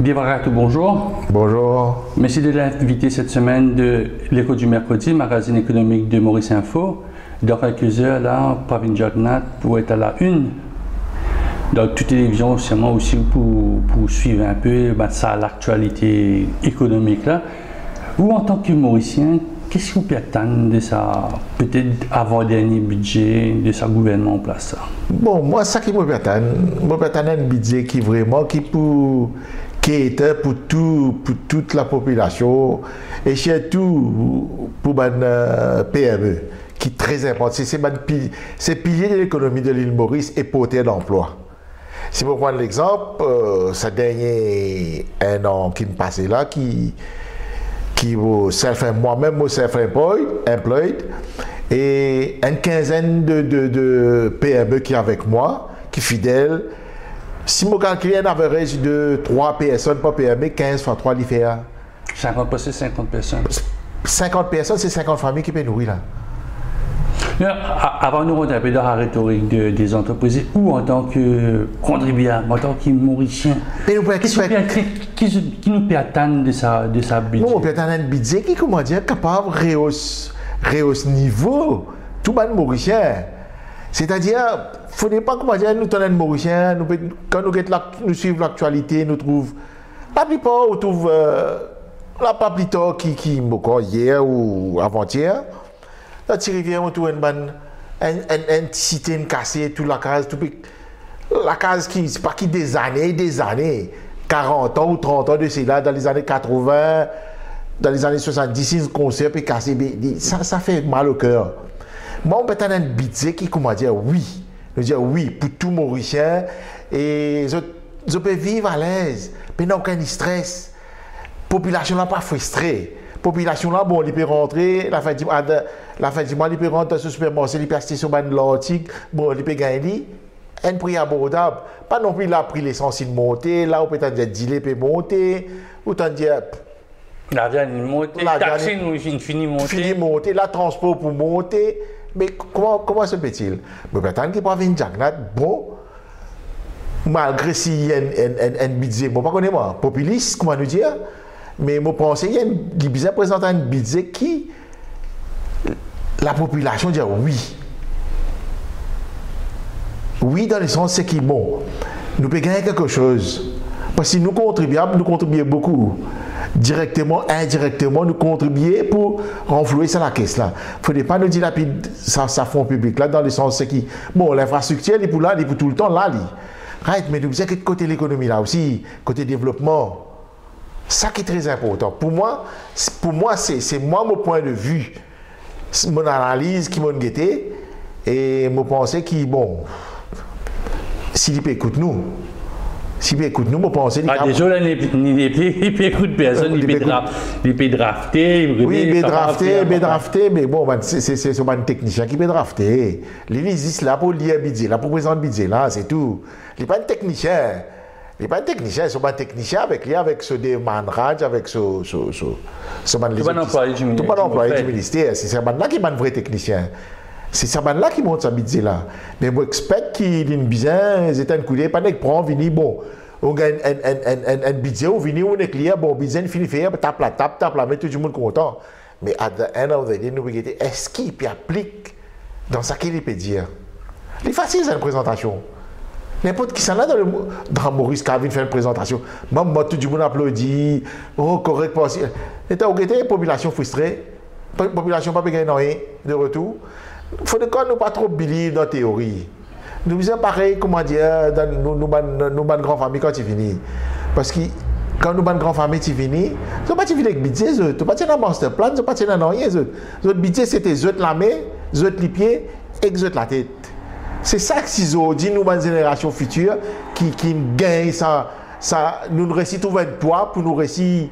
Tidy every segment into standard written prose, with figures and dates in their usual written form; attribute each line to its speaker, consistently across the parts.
Speaker 1: Bivaratou, bonjour.
Speaker 2: Bonjour.
Speaker 1: Merci de l'inviter cette semaine de l'Écho du mercredi, magazine économique de Maurice Info. Dans quelques heures, là, Pravin Jagannath pour être à la une. Dans toute télévision, sûrement aussi pour suivre un peu ça, l'actualité économique. Là. Vous, en tant que Mauricien, qu'est-ce que vous pouvez attendre de ça, peut-être avant-dernier budget de sa gouvernement en place?
Speaker 2: Bon, moi, ça qui me peut attendre un budget qui vraiment qui était pour toute la population et surtout pour les PME, qui est très important. C'est pilier de l'économie de l'île Maurice et porteur d'emploi. Si vous prenez l'exemple, ça dernier un an qui me passait là, moi-même, moi self-employed, et une quinzaine de PME qui est avec moi, qui fidèles. Si je calcule un average de 3 personnes par PME, 15 fois 3, il fait
Speaker 1: 50 personnes.
Speaker 2: 50 personnes, c'est 50 familles qui peuvent nourrir là.
Speaker 1: Avant nous rentrer un peu dans la rhétorique des entreprises, ou en tant que contribuable, en tant que Mauricien, qui nous peut attendre de sa budget?
Speaker 2: Nous, on peut attendre un budget qui, comment dire, capable de rehausser niveau tout le monde Mauricien. C'est-à-dire, il ne faut pas, comment dire, nous tenons un Mauricien, quand nous suivons l'actualité, nous trouvons, la plupart, on trouve, la pas plus tard qui hier ou avant-hier, là, tu reviens, on trouve un système cassé, toute la case, la case qui, c'est pas qui des années, 40 ans ou 30 ans de cela, dans les années 80, dans les années 70, une concert puis cassé, ça fait mal au cœur. Moi, on peut avoir un budget qui, comment dire, oui. Nous dire oui pour tout Mauricien et je peux vivre à l'aise, mais non aucun stress. La population n'a pas frustrée. La population là, bon, il peut rentrer, la fin du mois, il peut rentrer dans ce supermarché, il peut acheter sur un l'article, bon, il peut gagner un prix abordable. Pas non plus là, prix l'essence il monter, là, on peut dire dealer peut monter, ou t'en dire.
Speaker 1: La viande monter, la taxi nous finit monter. La transport pour monter. Mais comment se fait-il? Mais peut-être qu'il peut avoir une Jagannath, bon, malgré s'il y a un budget, bon, pas connaître moi, populiste, comment nous dire, mais je pense qu'il y a un budget présentant un budget qui, la population dit oui. Oui, dans le sens c'est qui, bon, nous pouvons gagner quelque chose. Parce que nous contribuons beaucoup. Directement, indirectement, nous contribuer pour renflouer ça la caisse là. Il ne faut pas nous dire ça fonds public là, dans le sens c'est qui. Bon, l'infrastructure, il est pour là, il est pour tout le temps là. Right, mais nous disons que côté l'économie là aussi, côté développement, ça qui est très important. Pour moi c'est moi mon point de vue, mon analyse qui m'a guetté et mon pensée qui, bon, s'il peut écouter nous. Si bien écoute, nous, on pense que déjà, il peut écouter personne, il peut drafter.
Speaker 2: Oui, il peut drafter, mais bon, c'est un technicien qui peut drafter. Il existe là pour lire le budget, là pour présenter le budget, là, c'est tout. Il n'est pas un technicien. Il n'est pas un technicien, c'est un technicien avec ce démandrage, avec ce employé du ministère. C'est un là qui est un vrai technicien. C'est ça là qui monte sa budget là. Mais moi expect qu'il une bien, c'est un coup de pas que prend venir bon. On gagne un budget ou venir on est clair bon budget fini faire tape la met tout le monde content. Mais at the end of the day nous regarder est-ce qu'il peut applique dans ça qu'il peut dire. C'est facile c'est une présentation. N'importe qui s'en a dans Maurice Carvin fait une présentation. Même moi tout le monde applaudit. Oh correct possible. Et t'as regardé population frustrée. Population pas gagner rien de retour. Il faut que nous pas trop believe dans la théorie. Nous faisons pareil, comment dire, dans nos grandes familles quand ils finissent. Parce que quand nous, grandes familles, ils finissent, ils ne sont pas venus avec budget, ils ne sont pas dans le master plan, ils ne sont pas dans rien. Le budget, c'était la main, les pieds et la tête. C'est ça que si ont dit, nous, une génération future, qui gagne ça, nous réussissons trouver un toit pour nous réussir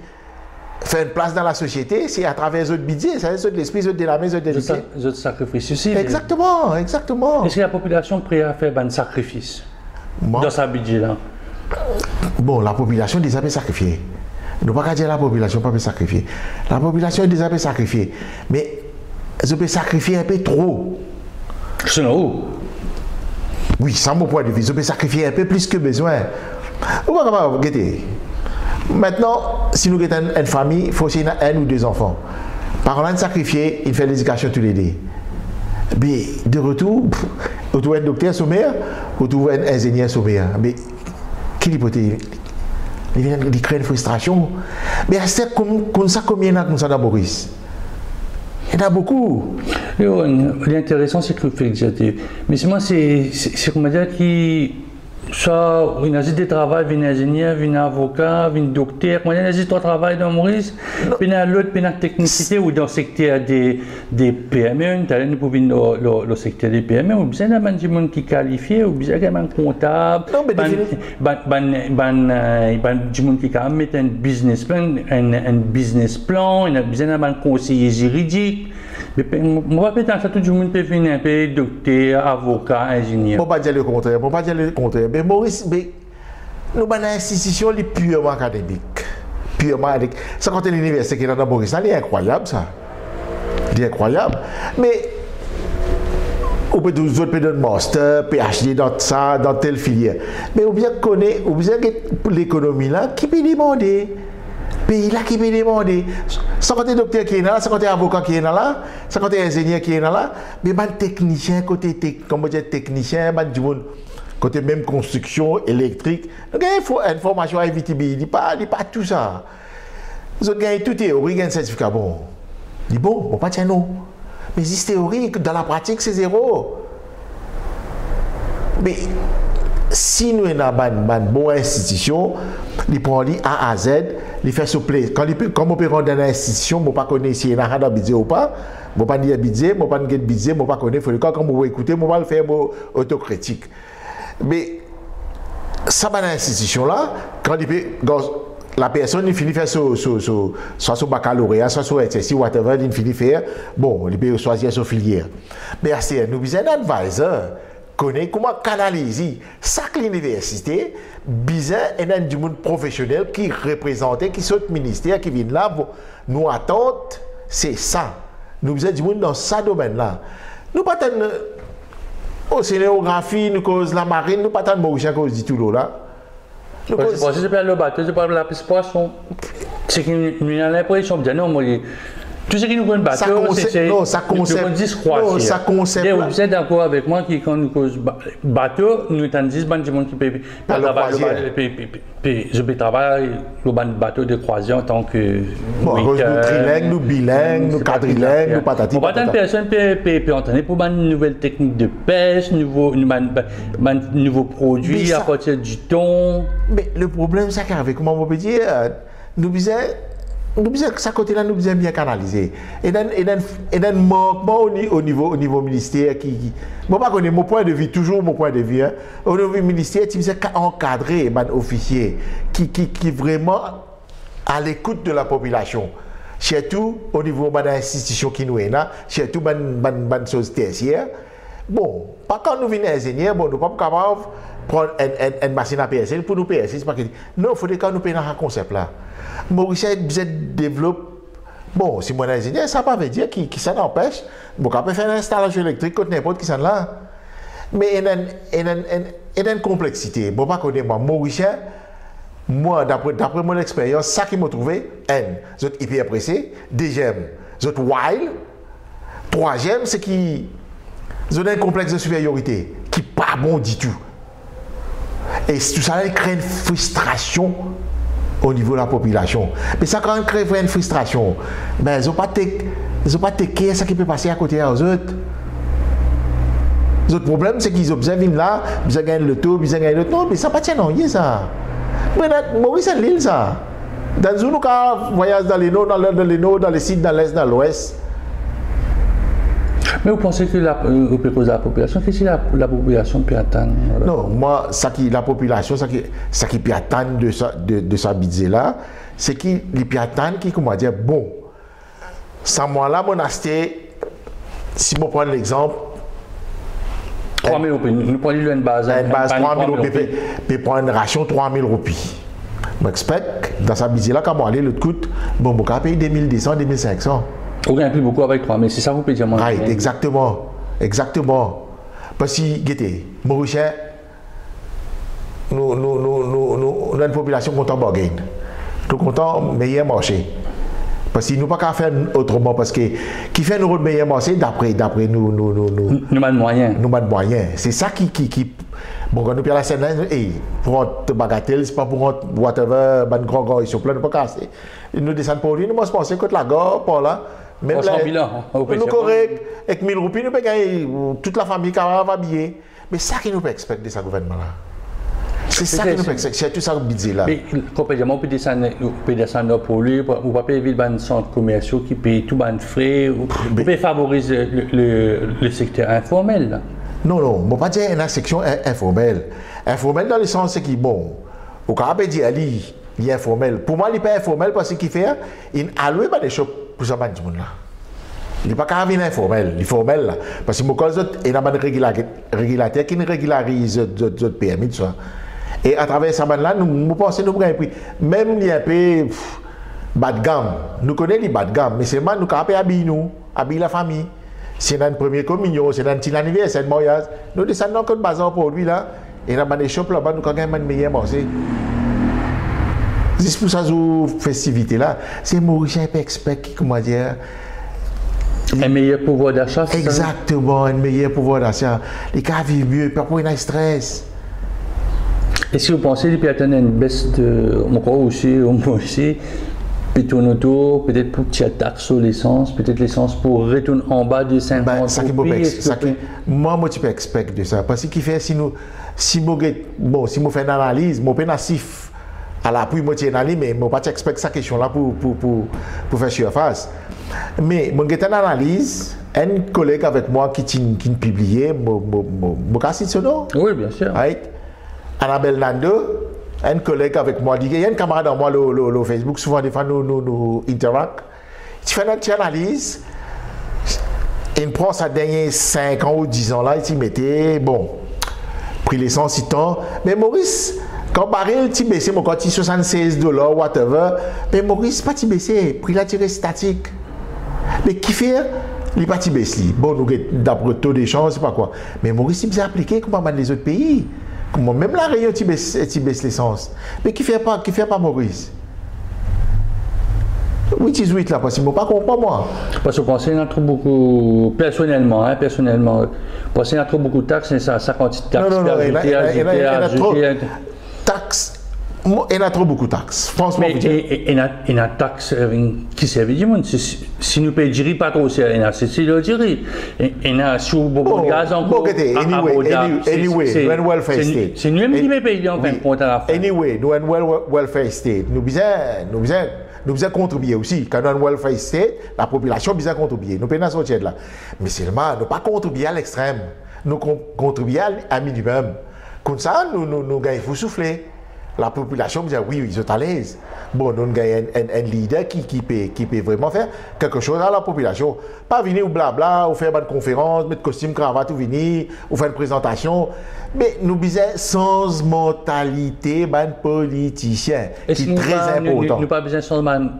Speaker 2: faire une place dans la société, c'est à travers votre budget, c'est l'esprit, de la maison,
Speaker 1: de sacrifice aussi.
Speaker 2: Exactement.
Speaker 1: Est-ce que la population est prête à faire un sacrifice dans sa budget là?
Speaker 2: Bon, la population est déjà sacrifiée. Nous ne pouvons pas dire la population pas sacrifier. La population est déjà sacrifiée. Mais je peux sacrifier un peu trop.
Speaker 1: C'est où?
Speaker 2: Oui, sans mon point de vue, je peux sacrifier un peu plus que besoin. Vous voyez, Maintenant, si nous avons une famille, il faut aussi un ou deux enfants. Par exemple, sacrifier, il fait l'éducation tous les deux. Mais de retour, on trouve un docteur sommaire, on trouve un ingénieur sommaire. Mais quelle hypothèse? Il crée une frustration. Mais c'est comme ça, combien il y en a comme ça dans Maurice? Il y en a beaucoup.
Speaker 3: L'intéressant, c'est que vous faites. Mais moi, c'est comment dire qui. Soit une agence de travail, une ingénieur, une avocat, une docteur. Moi, il y a une agence de travail dans Maurice, puis il y a l'autre, puis il y a la technicité ou dans le secteur des PME. Nous pouvons dans le secteur des PME, ou bien il y a des gens qui sont qualifiés, ou bien il y a des comptables, des gens qui mettent un business plan, il y a des conseillers juridiques. Moi, je pense que tout le monde peut venir un peu docteur, avocat, ingénieur.
Speaker 2: Je ne vais pas dire le contraire. Mais Maurice, nous avons une institution purement académique. Purement académique. Ça, quand l'université qui est dans Maurice, c'est incroyable, ça. C'est incroyable. Mais, on peut nous autres donner master, PhD dans ça, dans telle filière. Mais on bien connaît, on bien l'économie là, qui peut demander. Pays là qui peut demander. Sans compter docteur qui est là, sans compter avocat qui est là, sans compter ingénieur qui est là, mais ban technicien côté technicien, ban du monde côté même construction électrique. Donc il faut une formation à IVTB, il dit pas tout ça. Vous avez gagné tout théorie, il y a un certificat bon. Il dit bon, on pas tiens non. Mais si c'est théorique, dans la pratique c'est zéro. Mais si nous avons une bonne institution, il prend A à Z, il fait souple. Comme on peut rendre dans l'institution, je ne sais pas si il y a un budget ou pas, je ne sais pas dire budget, je ne sais pas dire budget, je ne sais pas connaître. Il faut quand on va écouter, je vais le faire autocritique. Mais ça va dans l'institution là, quand la personne il finit de faire soit son baccalauréat, soit son HSC, whatever, il finit de faire, bon, il peut choisir son filière. Mais c'est nous besoin d'un advisor. Connaît comment canaliser chaque université, bizarre et dans du monde professionnel qui représente, qui sont ministère, qui viennent là, nous attendons, c'est ça. Nous besoin du monde dans ce domaine-là. Nous pas tant océanographie, nous cause la marine, nous pas tant Mauricien cause du tout l'eau là.
Speaker 3: C'est pas le bateau, c'est pas la poisson. C'est qu'il y a l'impression de dire non, moi. Tout ce qui nous connaît bateau, c'est
Speaker 2: ça concept.
Speaker 3: Vous êtes d'accord avec moi qui quand nous cause bateau, nous avons 10 bandes de monde qui peut je peux travailler le bateau de croisière en tant que
Speaker 2: nous trilingues, nous bilingues, nous quadrilingues, nous patati.
Speaker 3: Pas tant de personnes peuvent entraîner pour une nouvelle technique de pêche, nouveau produit à partir du thon. Mais
Speaker 2: le problème c'est qu'avec comment on peut dire nous ça côté-là, nous devons bien canaliser. Et d'un manquement au niveau ministère qui moi pas connais mon point de vue, toujours mon point de vue. Hein. Au niveau ministère, tu sais encadrer un officier qui vraiment à l'écoute de la population. Surtout au niveau de l'institution qui nous est là, surtout dans chose tertiaire. Bon, pas quand nous venons ingénieurs, bon, nous ne sommes pas capables de prendre une machine à PSL pour nous PSL. Non, il faut que nous payions un concept là. Maurice développe. Bon, si mon ingénieur, ça ne veut pas dire qui ça n'empêche. Bon, on peut faire une installation électrique contre n'importe qui ça là. Mais il y a une complexité. Bon, pas connaître moi. Maurice, moi, d'après mon expérience, ça qui m'a trouvé, vous êtes hyper pressé. Deuxième, vous êtes wild. Troisième, c'est qui. Vous avez un complexe de supériorité qui n'est pas bon du tout. Et tout ça crée une frustration au niveau de la population. Mais ça, quand on crée une frustration, ben, ils n'ont pas de ça qui peut passer à côté aux autres. L'autre problème, c'est qu'ils observent là, ils gagnent le taux, ils gagnent le taux. Non, mais ça ne tient pas, non, ça. Mais Maurice, c'est l'île, ça. Dans une cas, voyage dans les nord, dans les sites, dans l'est, dans l'ouest.
Speaker 3: Mais vous pensez que la population, qu'est-ce que la population peut attendre?
Speaker 2: Non, moi, la population, ça qui peut attendre de sa budget-là, c'est qu'il peut attendre qui, comment dire, bon, sans moi là, mon acheté, si je prends l'exemple,
Speaker 3: 3 000 roupies, nous prenons une base.
Speaker 2: Une base 3 000 roupies, peut prendre une ration 3 000 roupies. J'expecte, dans sa budget-là, quand on aller, l'autre coûte, bon, on va payer 2200, 2500.
Speaker 3: On gagne plus beaucoup avec 3 000, c'est ça vous pouvez dire.
Speaker 2: Right, exactement. Parce que, guettez, Mauricien, nous avons une population content bargain. Nous comptons meilleur marché. Parce qu'il nous pas qu'à faire autrement. Parce que qui fait nous meilleur marché d'après nous.
Speaker 3: Nous avons moyen.
Speaker 2: Nous avons moyen. C'est ça qui bon, quand nous payons la scène là, pour un bagatelle, c'est pas pour un whatever, un grand, ils sont pleins de pas casser. Nous descendons pour lui, nous pensons que la gare, par là, même là, nous correct, avec 1000 roupies, nous pouvons gagner toute la famille qui va habiller. Mais ça qui nous peut expecter de ce gouvernement-là. C'est ça qui nous peut expecter, c'est tout ça que vous dites là.
Speaker 3: Mais complètement, on peut descendre pour lui, on peut payer les centres commerciaux qui payent tout les frais, on peut favoriser le secteur informel. Là.
Speaker 2: Non, je ne vais pas dire une section informelle. Informelle dans le sens qui, bon, au cas où dire il est informel. Pour moi, il n'est pas informel parce qu'il fait, il alloue des choses pour ça, là. Il n'est pas carrément informel, il est formel là. Parce que il y a un régulateur qui régularise le PMI, tout ça. Et à travers ça, là, nous pensons que nous avons pris. Même il y a un peu bas de gamme. Nous connaissons les bas de gamme, mais c'est moi, nous avons habillé la famille. C'est dans une première communion, c'est dans un petit anniversaire, c'est un mariage. Nous descendons comme bazar pour lui là. Et dans des shops là-bas, nous avons un meilleur marché. C'est pour ça que cette festivité là, c'est Mauricien qui expect, comment dire.
Speaker 3: Un meilleur pouvoir d'achat.
Speaker 2: Exactement, un meilleur pouvoir d'achat. Les cas vivent mieux, pas pour un stress.
Speaker 3: Est-ce que vous pensez qu'il peut attendre une baisse de. Moi aussi, tourne autour, peut-être pour tirer taxe sur l'essence, peut-être l'essence pour retourner en bas de 50
Speaker 2: ça qui moi, je peux expecter de ça. Parce qu'il fait, si nous faisons une analyse, je peux nassif à l'appui, je peux analyse, mais je ne peux pas expecter cette question-là pour faire surface. Mais je fais une analyse, un collègue avec moi qui publiait, je vais citer son nom.
Speaker 3: Oui, bien sûr.
Speaker 2: Right? Annabelle Nando. Un collègue avec moi, il y a un camarade dans moi, le Facebook, souvent des fois nous interactons. Tu fais une analyse, il prend sa dernière 5 ans ou 10 ans là, il mettait, bon, prix l'essence, il temps. Mais Maurice, quand baril, tu baissais, mon quand il $76, whatever, mais Maurice, pas tu baissé, prix là, tiré statique. Mais qui fait, il n'est pas tu baissé. Bon, nous, d'après le taux d'échange, c'est pas quoi. Mais Maurice, il s'est appliqué comme dans les autres pays. Même la Réunion, tu baisses l'essence. Mais qui fait pas Maurice? Oui, tu es là, parce que je ne pas comprendre moi.
Speaker 3: Parce que je pense qu'il y a trop beaucoup, personnellement, parce qu'il y a trop beaucoup de taxes, et ça quantité de taxes.
Speaker 2: Non, il y a trop de taxes. Il y a trop beaucoup de taxes. Franchement,
Speaker 3: mais il y a une taxe qui servent du monde. Si nous payons pas trop, il y a c'est le jury. Il y a sur beaucoup de gaz encore.
Speaker 2: Anyway, nous avons welfare state.
Speaker 3: C'est nous-mêmes qui payons en fin de compte à la fin.
Speaker 2: Anyway, nous avons welfare state. Nous devons contribuer aussi. Quand nous avons welfare state, la population doit contribuer. Nous payons sortir de là. Mais seulement, nous ne pas contribuer à l'extrême. Nous contribuer à minimum. Comme ça, nous gagnons, il faut souffler. La population me dit oui, ils sont à l'aise. Bon, nous avons un leader qui peut vraiment faire quelque chose à la population. Pas venir ou blabla, ou faire une conférence, mettre costume, cravate, ou venir, ou faire une présentation. Mais nous disons sans mentalité, ban politicien, qui est très important.
Speaker 3: Nous n'avons pas besoin de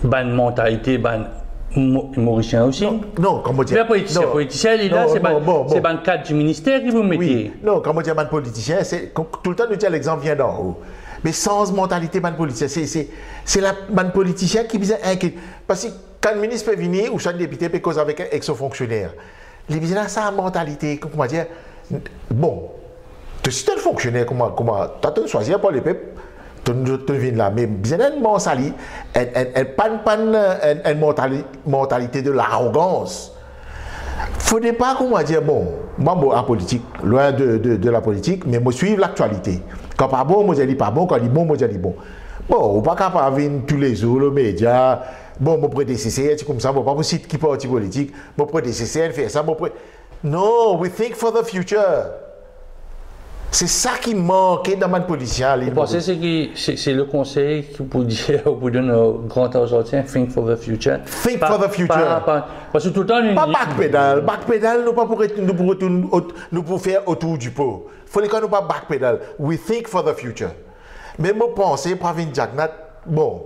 Speaker 3: ban mentalité, ban Mauricien aussi.
Speaker 2: Non, comme on dit.
Speaker 3: Le politicien, c'est ban cadre du ministère qui vous mettez.
Speaker 2: Oui, non, comme on dit, ban politicien, tout le temps, nous disons l'exemple vient d'en haut. Mais sans mentalité, ban politicien, c'est la ban politicien qui vient inquiéter. Parce que quand le ministre peut venir, ou chaque député peut causer avec son fonctionnaire, les visiteurs, ça a une mentalité, comment dire, bon, tu es un fonctionnaire, comment, tu as choisi pour les peuples. Tu viens là, mais bien évidemment, ça une mentalité de l'arrogance. Il ne faudrait pas, comment dire, bon, moi, en politique, loin de la politique, mais moi, suivre l'actualité. Quand pas bon, moi, je dis pas bon, quand il dit bon, moi, je dis bon. Bon, on n'est pas capable de venir tous les jours, les médias, bon, mon prédécesseur, c'est comme ça, bon, pas mon site qui parti politique, mon prédécesseur fait ça, Non, we think for the future. C'est ça qui manquait dans ma position.
Speaker 3: Vous pensez que c'est le conseil qui vous donne un grand entretien, think for the future?
Speaker 2: Think for the future.
Speaker 3: Parce que tout le temps,
Speaker 2: pas backpedal. Backpedal, nous pour faire autour du pot. Il faut que nous pas backpedal. We think for the future. Mais moi, penser, pour une jagnat, bon.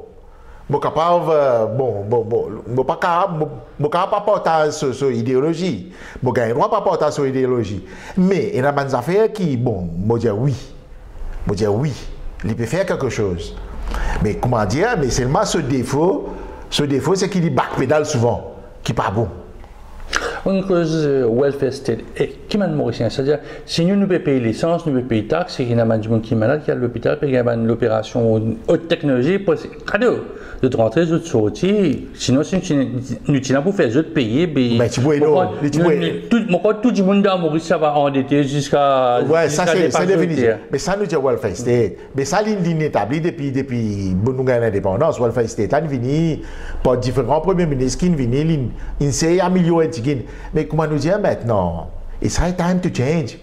Speaker 2: Je suis capable, je ne suis pas porter sur idéologie. Je ne suis pas porter sur idéologie. Mais il y a des affaires qui, bon, je dis oui. Je dis oui, il peut faire quelque chose. Mais comment dire, mais seulement ce défaut c'est qu'il y backpédale souvent, qui n'est pas bon.
Speaker 3: Une cause welfare state, qui m'a mauricien, c'est-à-dire, si nous payons payer l'essence, nous payons payer taxes, c'est qu'il y a un management qui est malade, qui a l'hôpital, puis il y a l'opération haute technologie, pour cadeau, de rentrer, de sortir, sinon, si nous tenons pour faire, de payer,
Speaker 2: mais tu vois,
Speaker 3: tout le monde dans Maurice, ça va endetter jusqu'à.
Speaker 2: Ouais, ça c'est définitif. Mais ça nous dit welfare state. Mais ça, il est établi depuis nous avons l'indépendance. Welfare state, il vient par différents premiers ministres qui viennent, il s'est amélioré. Mais comment nous dire maintenant? It's high time to change.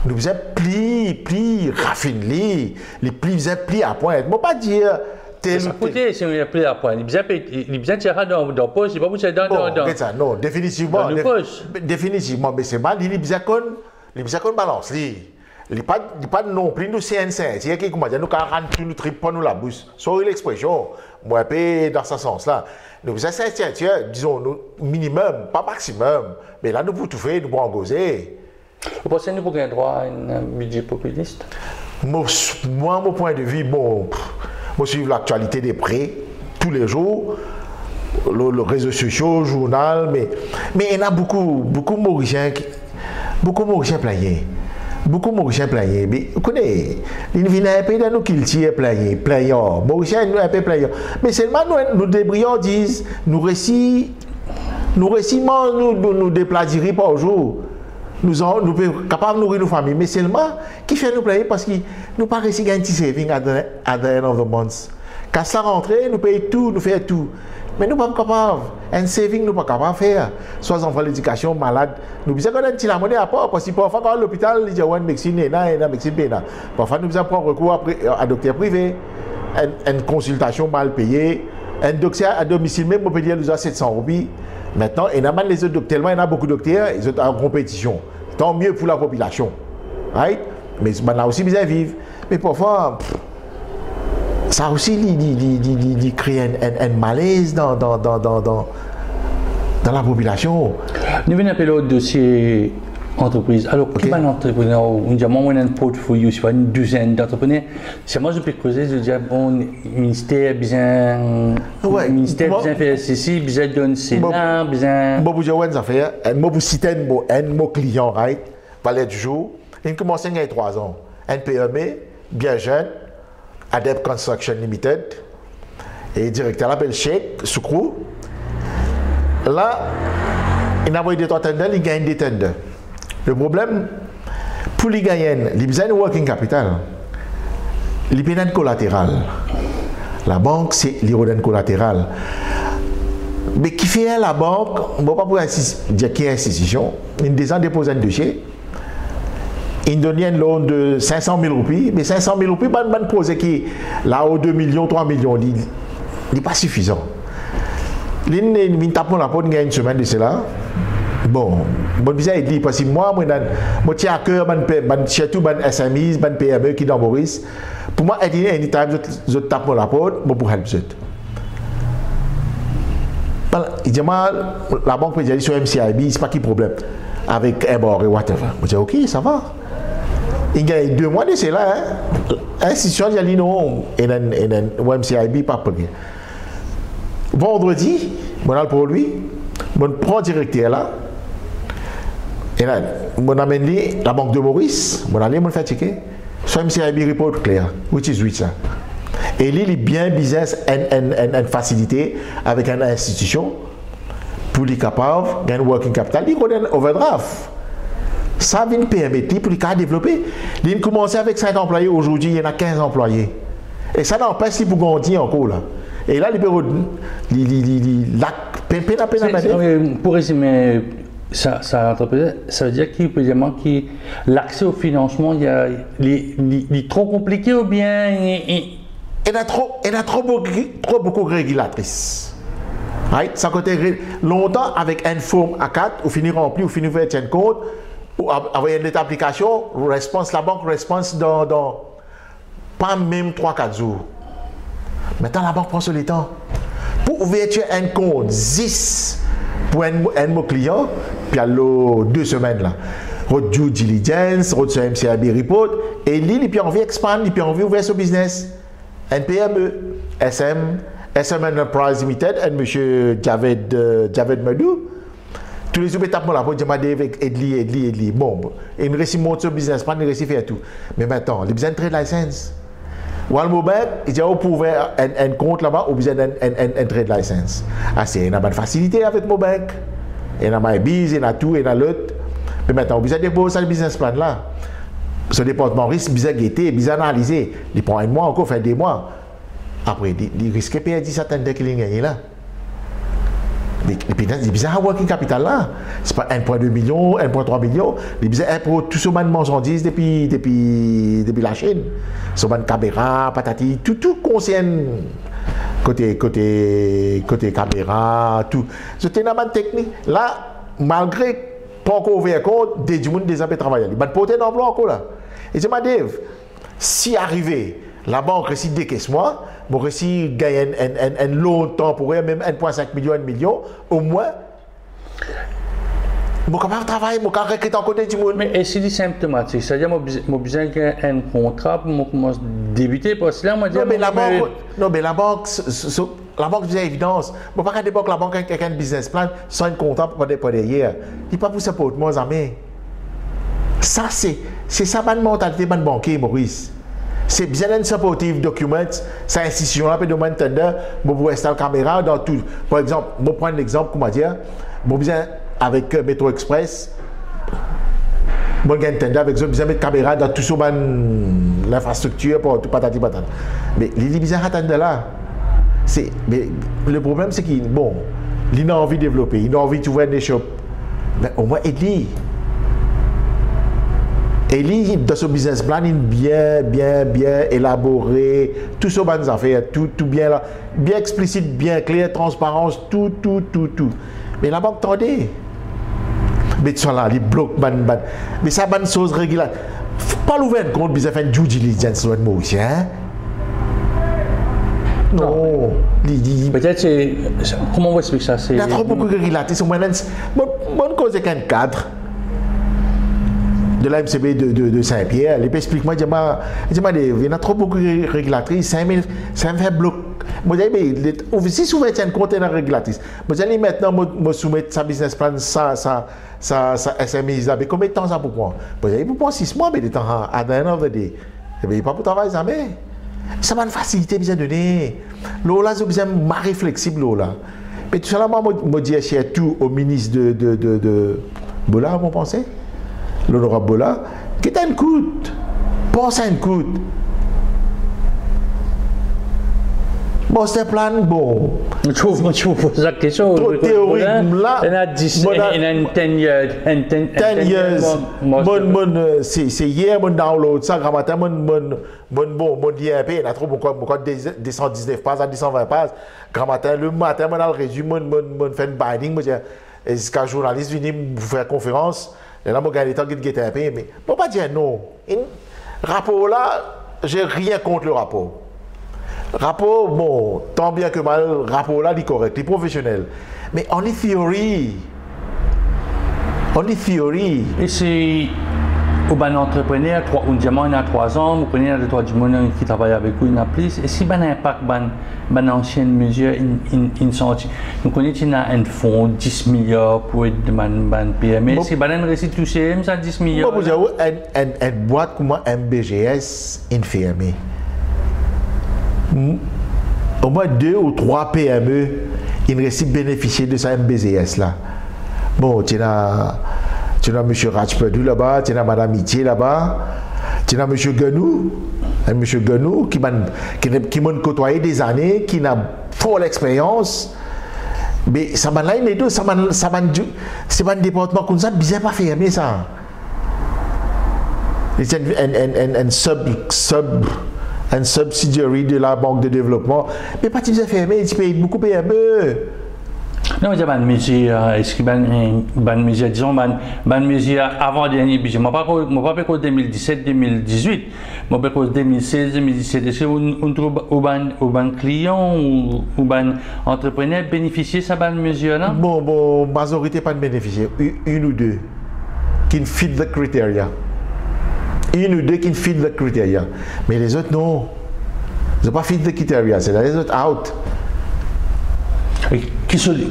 Speaker 2: Nous faisons plus raffinés, les plus à point. Je ne peux pas dire.
Speaker 3: Écoutez, si on est plus à point, il y a tirer dans le poche, il ne va pas dans.
Speaker 2: Non, définitivement. Définitivement, mais c'est mal, il y a qu'on balance. Il n'y a pas non plus nous CN5. Il y a qui comment dire, nous quand nous tripons nous la bouche. Sorry l'expression, moi dans ce sens-là. Nous faisons ça, disons, minimum, pas maximum. Mais là, nous pouvons tout faire, nous pouvons gozer.
Speaker 3: Vous pensez que nous avons droit à un budget populiste?
Speaker 2: Moi, mon point de vue, bon, moi, je suis l'actualité des prêts tous les jours, le réseau social, le journal, mais il y en a beaucoup Mauriciens plagnés. Beaucoup de Mauriciens plagnés. Mais vous connaissez, il vient un pays dans nous qui tire plaignant. Mauriciens, nous un peu plaignant. Mais seulement nous débrions disent, nous récits, nous déplaisir par jour. Nous sommes capables de nourrir nos familles. Mais seulement, qui fait nous plaigner parce que nous pas réussi à gagner un petit saving at the end of the month. Quand ça rentre, nous payons tout, nous faisons tout. Mais nous ne sommes pas capables. Un saving, nous ne sommes pas capables de faire. Soit enfants l'éducation, malade. Nous devons prendre un petit la monnaie à part. Parce que parfois, quand l'hôpital, il y a une médecine, une médecine pénale. Parfois, nous devons prendre recours à docteur privé. Une consultation mal payée. Un docteur à domicile, même, on peut dire, nous a 700 roupies. Maintenant, il y a les autres docteurs, il y a beaucoup de docteurs, ils sont en compétition. Tant mieux pour la population. Right? Mais on a aussi besoin de vivre. Mais parfois, ça aussi crée un malaise dans la population.
Speaker 3: Nous venons appeler le dossier entreprise. Alors, qui est un entrepreneur? On dit, moi, on a un portfolio, c'est une douzaine d'entrepreneurs. C'est moi, je peux creuser, je dis, bon, le ministère bien fait ceci, bien donne cela, bien.
Speaker 2: Moi, vous avez une affaire, moi, vous citez un mot client, right? Valet du jour. Il commence il y a 3 ans. Un PME, bien jeune, Adept Construction Limited, et le directeur l'appelle Cheikh Soukrou. Là, il a envoyé des tenders, il gagne des tenders. Le problème, pour les gagner, il a besoin de working capital. Il a besoin de collatéral. La banque, c'est l'irrodène collatéral. Mais qui fait la banque, on ne va pas pouvoir dire qu'il y a une institution, il dépose un dossier. Il donne un loan de 500 000 roupies, mais 500 000 roupies, il pose qui là-haut 2 millions, 3 millions, il n'est pas suffisant. Il tape la porte, il y a une semaine de cela. Bon, il dit, parce que moi, je tiens à cœur, surtout les SMEs, les PME qui sont dans Maurice. Pour moi, je tape la porte, je peux help. Il dit, la banque peut dire sur MCIB, c'est pas qui problème. Avec un bord et whatever. Je dis, ok, ça va. Il y a 2 mois de cela, institution, il y a dit non, et MCIB, pas payé. Vendredi, je vais pour lui, je prends le directeur là, et là, je amène la banque de Maurice, je vais faire checker, soit MCIB report clair, which is which ça. Et lui, il est bien business and facilité avec une institution pour les capables de gagner working capital, il connaît un overdraft. Ça vient permettre pour les cas développer. Il commence avec 5 employés, aujourd'hui il y en a 15 employés. Et ça n'empêche qu'il peut grandir encore là. Et là,
Speaker 3: pour résumer, ça veut dire qu'il peut dire que l'accès au financement, il est trop compliqué ou bien
Speaker 2: il y a trop beaucoup de régulatrices. Right? Ça côté longtemps avec une forme A4, ou finir rempli, ou finir faire un compte, ou avoir une application, la banque réponse dans pas même 3-4 jours. Maintenant, la banque prend sur le temps. Pour ouvrir un compte 10 pour un de mon client, puis à 2 semaines là. Votre due diligence, votre MCIB report, et lui, il a envie d'expandre, il a envie d'ouvrir son business. NPME, SM Enterprise Limited, et M. Javed Madou. Tous les étapes là pour dire avec Edli. Bon, il réussit monter ce business plan, il réussit faire tout. Mais maintenant, il a besoin de trade license. Walmobank, il a ouvert un compte là-bas, il a besoin d'un trade license. Ah, c'est une bonne facilité avec Mobank. Il y a MyBiz, il y a tout, il y a l'autre. Mais maintenant, il a besoin de déposer ce business plan là. Ce département risque, il a besoin de guetter, il a analyser. Il prend un mois, encore fait 2 mois. Après, il risque de perdre certaines dettes qu'il a gagnées là. Et puis, il y a un working capital là. Ce n'est pas 1,2 million, 1,3 million. Il y a pour tout ce monde de marchandises depuis la Chine. Ce monde de caméra, patati, tout concerne côté caméra, tout. C'était une bonne technique. Là, malgré pas encore ouvert compte, des gens déjà travaillent. Ils vont porter un emploi encore là. Et je me dis, si arrivé, la banque réussit décaisse-moi, je réussit gagner un long temporaire, même 1,5 million, 1 million, au moins, je suis capable de travailler, je suis capable de recruter en côté du monde.
Speaker 3: Mais est-ce que c'est symptomatique? C'est-à-dire que j'ai besoin d'un contrat pour commencer à débuter, parce que là, moi,
Speaker 2: non, mais la banque, c'est évidence. Je ne peux pas débarquer la banque avec un business plan sans un contrat pour derrière. Il ne peut pas pousser pour moi, amis. Ça, c'est ça, ma mentalité, ma banquier, Maurice. C'est bien un supportive document, cette institution-là peut demander tender, pour installer la caméra dans tout. Par exemple, je prends un exemple, comment dire, je besoin avec Metro Express, je vais tender avec eux, besoin de caméra dans tout sur l'infrastructure pour tout patati patata. Mais il est besoin d'attendre là. Mais le problème, c'est qu'il a envie de développer, il a envie d'ouvrir des shops. Mais au moins, aide-lui. Et lui, dans ce business plan, il est bien élaboré, tout ce que nous avons fait, tout bien là, bien explicite, bien clair, transparence, tout. Mais la banque tendait. Mais tu là, les blocs, mais ça, c'est une chose régulière. Pas l'ouvrir compte, mais ça fait une due diligence sur le mot aussi, hein? Non.
Speaker 3: Peut-être c'est. Comment on explique ça?
Speaker 2: Il y a trop beaucoup de régularités. C'est bonne cause avec un cadre de la MCB de Saint-Pierre. Les explique-moi, il y a trop beaucoup de régulatrices, 5 000 fait bloc. Moi, je dis, si vous avez un conteneur régulatrice, moi, je dis maintenant, je soumettre sa business plan, sa SMI, mais combien de temps ça pour moi? Moi, je dis, pour 6 mois, mais de temps à the end of the day. Il n'y a pas pour travailler jamais. Ça m'a une facilité bien donnée. Là, j'ai besoin de marrer flexible, là. Mais tout ça, moi, je dis, chez tout au ministre de Bola, vous pensez? L'honorable Bola, qui est un coûte. Pense à un coûte. Bon, c'est un plan bon.
Speaker 3: Je trouve la question.
Speaker 2: Théorique, là.
Speaker 3: Il y a 10 years.
Speaker 2: C'est hier, mon download, ça, grand matin, mon DMP, il y a trop beaucoup, 219 pages à 220 pages. Grand matin, le matin, mon résumé, mon fait un binding, et quand journaliste vient vous faire conférence, et là, je gagne le temps de guetter un peu, mais je ne peux pas dire non. Rapport là, je n'ai rien contre le rapport. Rapport, bon, tant bien que mal, rapport là, il est correct, il est professionnel. Mais on est théorie.
Speaker 3: Et c'est un entrepreneur, un diamant, il a 3 ans, vous connaissez les 3 du monde qui travaillent avec vous, il y a plus. Et si il y a un impact, une ancienne mesure, une sortie. Nous connaissons un fonds 10 milliards pour être de PME. Si il y a un récit touché, ça 10 milliards.
Speaker 2: Moi, je une boîte comme MBGS, une PME. Au moins 2 ou 3 PME, ils réussissent bénéficier de ça MBGS là. Bon, tu as M. Rajpadu là-bas, tu as Mme Itier là-bas, tu as M. Genou qui m'a côtoyé des années, qui n'a pas l'expérience. Mais ça m'a là, c'est un département comme ça, bizarre pas fermé ça. C'est un subsidiary de la banque de développement. Mais pas de fermé, il paye beaucoup PME.
Speaker 3: Non, il y a une mesure, est-ce qu'il y a une mesure, disons, une mesure avant-dernier budget. Je ne parle pas de 2017-2018, je parle de 2016-2017. Est-ce qu'on trouve un client ou un entrepreneur bénéficier de cette mesure-là?
Speaker 2: Bon, majorité pas de bénéficiaires, une ou deux qui fit the criteria. Une ou deux qui fit the criteria. Mais les autres, non. Ils n'ont pas fit the criteria, c'est-à-dire qu'ils sont out.
Speaker 3: Qui solution?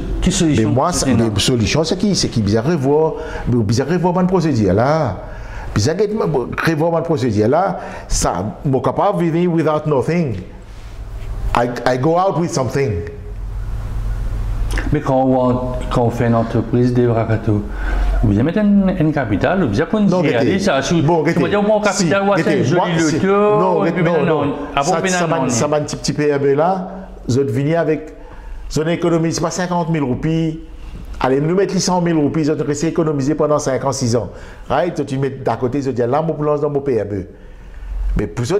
Speaker 2: Mais moi, la solution, c'est qui? C'est qui bizarre revoir une procédure là. Bizarre revoir une procédure là. Ça, je suis capable de vivre without nothing. I go out with something.
Speaker 3: Mais quand on fait une entreprise de Brakato, vous avez un capital, vous avez qu'on dit aller ça
Speaker 2: bon,
Speaker 3: tu me dis mon capital ou c'est joli le
Speaker 2: taux. Ça m'a un petit PME là, vous êtes venu avec une économie, c'est pas 50 000 roupies. Allez, nous mettre les 100 000 roupies, vous êtes resté économiser pendant 5 ans, 6 ans. Right? Tu mets d'à côté, vous dis là, je lance dans mon PME. Mais pour ça,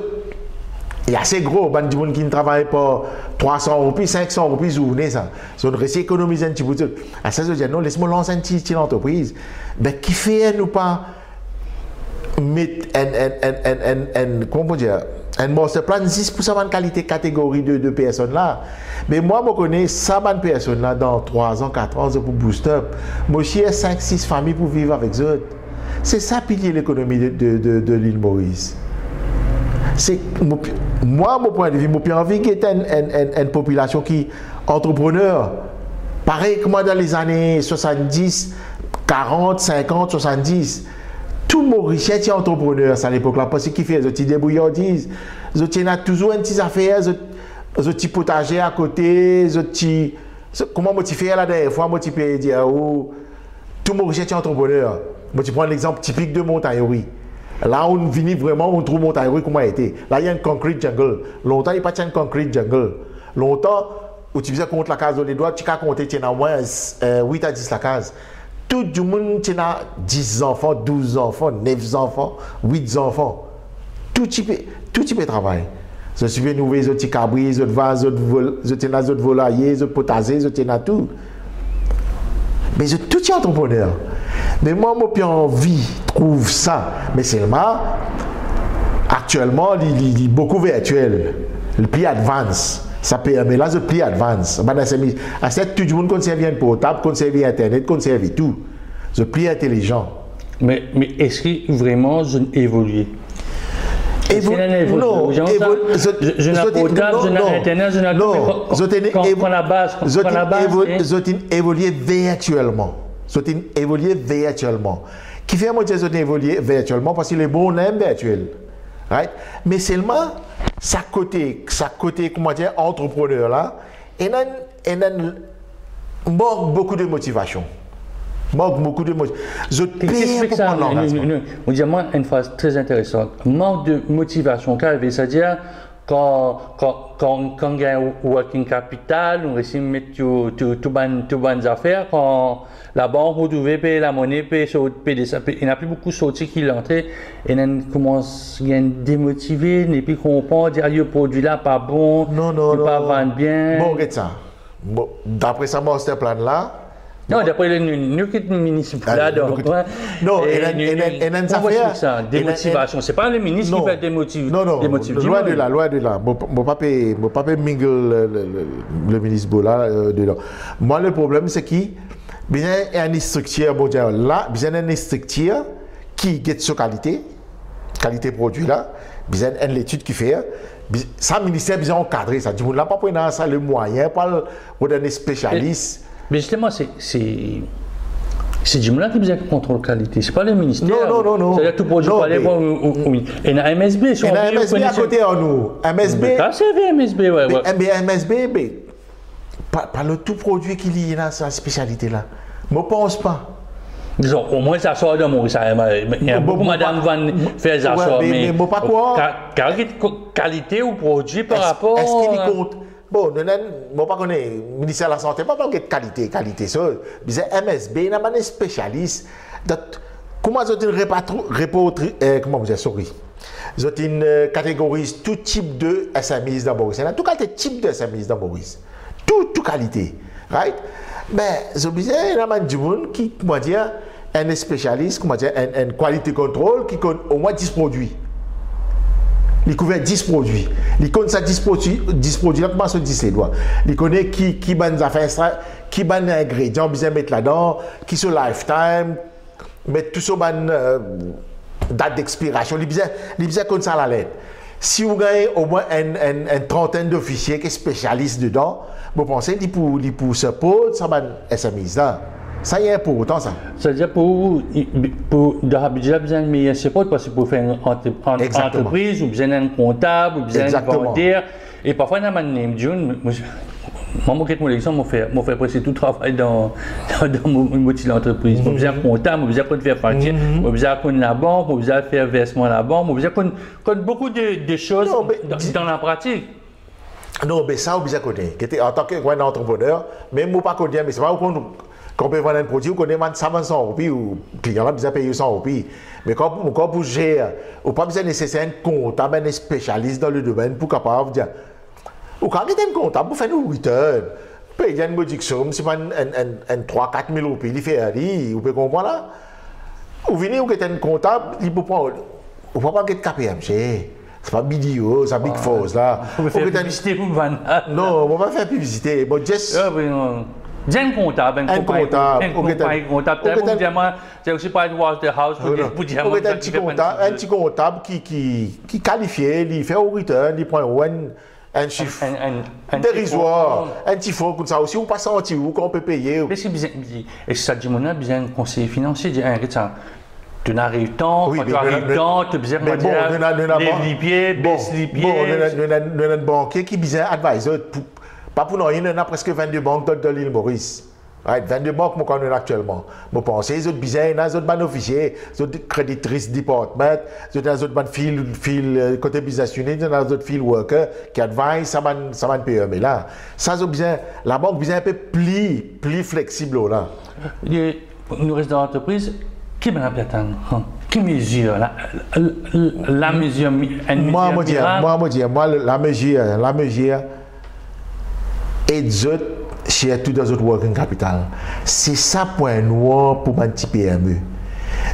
Speaker 2: il y a assez gros, il y a des gens qui ne travaillent pas 300 roupies, 500 roupies, vous venez ça. Ils ont resté économiser un petit peu. À ça, je dis non, laisse-moi lancer une petite entreprise. Mais qui fait nous pas mettre comment dire, un master plan juste pour savoir une qualité catégorie de personnes là. Mais moi, je connais ça, bonne personnes là, dans 3 ans, 4 ans, pour boost up. Moi, j'ai 5-6 familles pour vivre avec eux. C'est ça, pilier l'économie de l'île Maurice. C'est moi, mon point de vue, j'ai envie qu'il y ait une population qui entrepreneur. Pareil que moi dans les années 70, 40, 50, 70. Tout Maurice est entrepreneur à l'époque là, parce qu'il fait des petites débrouillardises. Ils ont toujours une petite affaire, des petits potagers à côté, des petits. Comment je fais la dernière fois, je peux dire, tout Maurice est entrepreneur. Je prends l'exemple typique de Montagnori. Là, on vient vraiment, on trouve Montagnori comment il était. Là, il y a un concrete jungle. Longtemps, il n'y a pas de concrete jungle. Longtemps, où tu faisais compte la case dans les doigts, tu as compté, tu as au moins 8 à 10 la case. Tout le monde, tu as 10 enfants, 12 enfants, 9 enfants, 8 enfants. Tout type de travail. Je suis venu les autres cabris, les autres vases, les autres volaillers, les autres potagers, les autres tout. Mais je tout est entrepreneur. Mais moi, j'ai envie de trouver ça. Mais seulement, actuellement, il est beaucoup virtuel. Le plus advanced. Ça peut, mais là, c'est plus advanced. À cette, tout le monde conserve un portable, conserve Internet, conserve tout. C'est plus intelligent.
Speaker 3: Mais est-ce que vraiment je évolue?
Speaker 2: Non,
Speaker 3: je n'ai portable, je n'ai Internet, je n'ai tout. Quand la base,
Speaker 2: évoluer virtuellement. Évoluer virtuellement. Qui fait moi dire évoluer virtuellement parce que les bons aiment virtuel. Right? Mais seulement sa côté comment dire entrepreneur là, il manque beaucoup de motivation. Manque de motivation. Je
Speaker 3: paye pour prendre l'engagement. On dit moi une phrase très intéressante. Manque de motivation, c'est-à-dire quand il y a un working capital, on essaie de mettre tout bonnes affaires, quand la banque vous devez payer la monnaie, il n'y a plus beaucoup de sorties qui l'entrent, et on commence à démotiver, et puis comprend, dire le produit là pas bon,
Speaker 2: non,
Speaker 3: pas vendre bien.
Speaker 2: Bon, regarde ça. Bon, d'après ça, master plan là.
Speaker 3: Non, d'après le ministre là, donc.
Speaker 2: Non, et
Speaker 3: ça, démotivation. C'est pas le ministre qui fait démotiver.
Speaker 2: Non, loin de là. Mon papa mingle le ministre Bola dedans. Moi, le problème, c'est qu'il y a une structure, là, il y a une structure qui est sur qualité produit là, il y a une étude qui fait. Ça, le ministère, il a encadré ça. Du coup, là, pas pour ça le moyen, pas pour donner spécialiste.
Speaker 3: Mais justement, c'est du monde qui besoin de contrôle qualité. C'est pas le ministère.
Speaker 2: Non.
Speaker 3: C'est-à-dire tout produit pas les bons. Et la MSB,
Speaker 2: et la MSB à côté de nous. MSB.
Speaker 3: C'est MSB, ouais.
Speaker 2: Mais MSB, pas le tout produit qu'il y a dans sa spécialité là. Je ne pense pas.
Speaker 3: Disons, au moins ça sort de Maurice. Il y a beaucoup de madame Van faire ça sort. Mais
Speaker 2: pas quoi.
Speaker 3: Qualité ou produit par rapport.
Speaker 2: Est-ce qu'il y compte? Bon, je ne pas connaître le ministère de la Santé, pas de qualité. Mais MSB, il y a un spécialiste. Comment ils ont une catégorie tout type de SMIs dans Maurice. Il y a tout type de SMIs dans Maurice. Tout qualité. Right? Mais il y a des gens qui, comment dire, un spécialiste, comment dire, un quality control qui compte au moins 10 produits. Il couvre 10 produits. Il connaît ça 10 produits, là, comment se dit les doigts. Il connaît qui ban affaires, qui ban ingrédients, besoin mettre là-dedans, qui sont lifetime, mettre tout ça ban date d'expiration. Il besoin comme ça à la lettre. si vous gagnez au moins une trentaine d'officiers qui sont spécialistes dedans, vous pensez qu'ils pour se poser ça va SMIs là. Ça y est pour autant ça.
Speaker 3: C'est-à-dire pour dans le budget, besoin de meilleur support parce que pour faire une entreprise, ou besoin d'un comptable, ou besoin d'un vendeur. Et parfois, dans ma name June, moi, mon exemple, je fais presque tout le travail dans mon l'entreprise. Je besoin d'un comptable, je besoin de faire facture, je besoin de la banque, je besoin de faire versement à la banque, je besoin de beaucoup de choses dans la pratique.
Speaker 2: Non, mais ça, vous besoin de connaître. En tant qu'entrepreneur, même moi pas connaître, mais c'est pas quand on peut vendre un produit, on connaît 100 roupies ou le client a besoin de payer 100 roupies. Mais quand vous gérez, on n'a pas besoin nécessaire un comptable, un spécialiste dans le domaine pour capable de dire. Ou quand vous êtes un comptable, vous faites une return. Vous payez une modique somme, c'est pas un 3-4 000 roupies, il fait aller, vous pouvez comprendre là. Vous venez, vous êtes un comptable, il peut prendre. Vous ne pouvez pas être KPMG. C'est pas BDO, c'est Big Force là.
Speaker 3: Vous pouvez faire publicité pour vendre.
Speaker 2: Non, on va pas faire publicité. Bon, just.
Speaker 3: Un comptable, un comptable, c'est aussi pas une Waterhouse pour dire
Speaker 2: un petit comptable qui qualifie, il fait au return, il prend un chiffre dérisoire, un petit faux comme ça aussi, ou pas senti où qu'on peut payer.
Speaker 3: Et ça dit mon besoin d'un conseiller financier, tu n'arrives tant, quand tu arrives tant, tu as besoin de lève les pieds, baisse les pieds.
Speaker 2: Bon, on a un banquier qui a besoin d'advisor. Pas pour nous, il y en a presque 22 banques dans l'île Maurice. 22 banques, moi, qu'on a actuellement. Je pense que les autres business, les autres bénéficiaires, les autres créditrices department, les autres fil côté business unit, les autres fil worker qui advisent, ça va payer. Mais là, ça, la banque besoin un peu plus flexible là.
Speaker 3: Nous restons dans l'entreprise. Qui m'a appelé qui mesure la mesure
Speaker 2: la mesure et chez tous les autres working capital. C'est ça point noir pour un petit PME.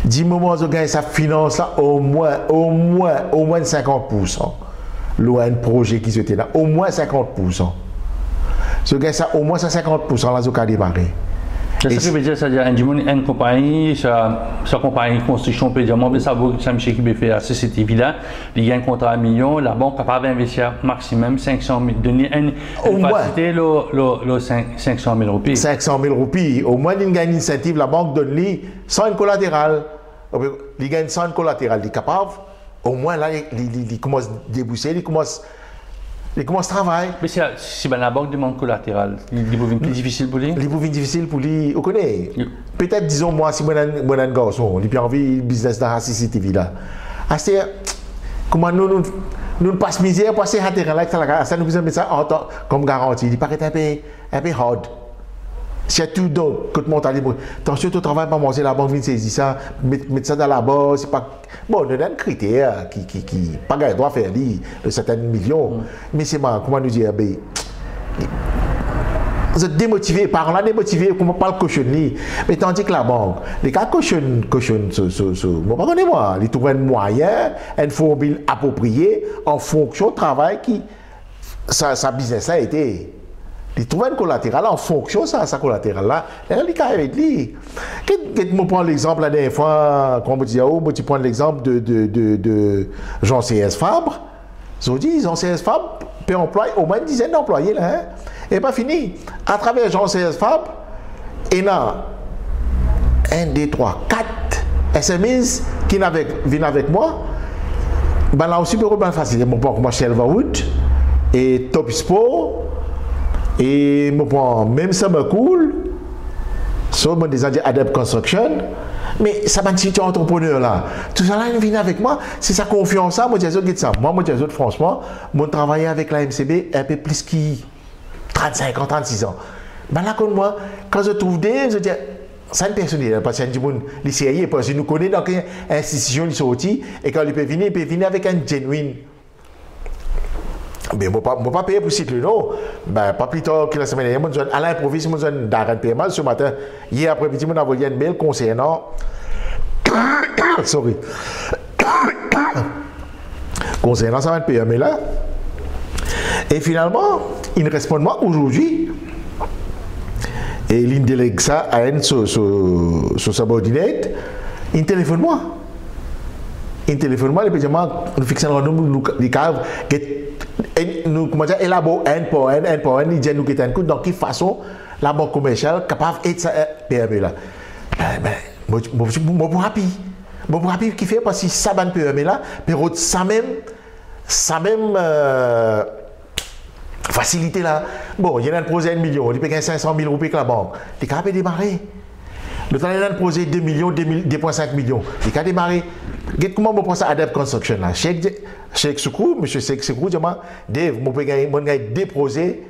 Speaker 2: Du moment où vous gagnez sa finance là, au moins 50%. Loin un projet qui se fait là, au moins 50%. Si vous gagnez ça, au moins 50% là, vous avez démarré.
Speaker 3: C'est ce que veut dire, c'est-à-dire une compagnie, sa compagnie de construction peut dire, moi, ça Michel qui peut faire à CCTV là, il y a un contrat à 1 million, la banque est capable d'investir maximum 500 000, donner une capacité de 500 000 roupies.
Speaker 2: 500 000 roupies. Au moins, il gagne une incentive, la banque donne lui sans une collatérale. Il gagne sans une collatérale, il est capable. Au moins, là, il commence à débousser, il commence à travailler.
Speaker 3: Mais si la banque demande collatéral, il devient plus difficile pour lui?
Speaker 2: Il devient difficile pour lui. Vous connaissez? Peut-être, disons, moi, si je suis un garçon, il a envie de business dans la CCTV là. C'est comment nous passons misère pour ces intérêts-là, ça nous mettre ça comme garantie. Il paraît un peu hard. C'est tout donc, quand mon talibou, attention, tu travailles pas manger la banque, vient saisir ça, mettre ça dans la bourse, c'est pas. Bon, on a un critère qui pas gagné doit faire de certains millions, mais c'est moi, comment nous dire, vous êtes démotivé, par là démotivé, comment pas le cautionner, mais tandis que la banque, les cas cautionne, moi pas connais moi, ils trouvent un moyen, une formule appropriée en fonction du travail qui, sa business a été. Il trouve un collatéral en fonction de sa collatéral là. Il y a avec lui. Je prends l'exemple la dernière fois, quand je prends l'exemple de Jean C.S. Fabre. Je dis, Jean C.S. Fabre peut employer au moins une dizaine d'employés là. Hein? Et pas fini. À travers Jean C.S. Fabre, il y a 1, 2, 3, 4 SMEs qui viennent avec moi. Ben là aussi, je peux facile. Je prends Shelverwood et Top Sport. Et je prends même ça me cool, sur mon design Adept Construction, mais ça m'a dit entrepreneur là. Tout ça là, il vient avec moi, c'est sa confiance là, moi je dis ça. Moi je dis franchement, mon travail avec la MCB un peu plus qui 35 ans, 36 ans. Ben là comme moi, quand je trouve des, je dis ça une personne, parce que les sérieux, parce que nous connaissons dans quelle institution ils sont sortis, et quand il peut venir avec un genuine. Mais je ne vais pas payer pour citer le nom. Ben, pas plus tard que la semaine dernière, je à l'improviste, je suis dans un paiement ce matin. Hier après-midi, je envoyé un mail concernant. Sorry. Concernant ça, un paiement là. Et finalement, il me répond moi aujourd'hui. Et il délègue ça à un sur subordinate. Il téléphone moi. il téléphone moi, il peut dire, nous fixons un nombre, nous caves, nous commençons à élaborer un pour un, il dit nous qui un coup, dans quelle façon la banque commerciale capable d'être ça PME là. Moi rapide qui fait parce que ça ban PME là, mais ça même facilité là. Bon, il y a un projet 1 million, il paye 500 000 roupies avec la banque, il est capable de démarrer. Le temps il y a un projet 2 millions, 2,5 millions, il est capable de démarrer. Comment on pense à Adapt Construction là? Cheikh Soukou, monsieur Cheikh Soukou, dis-moi, Dave, je peux déposer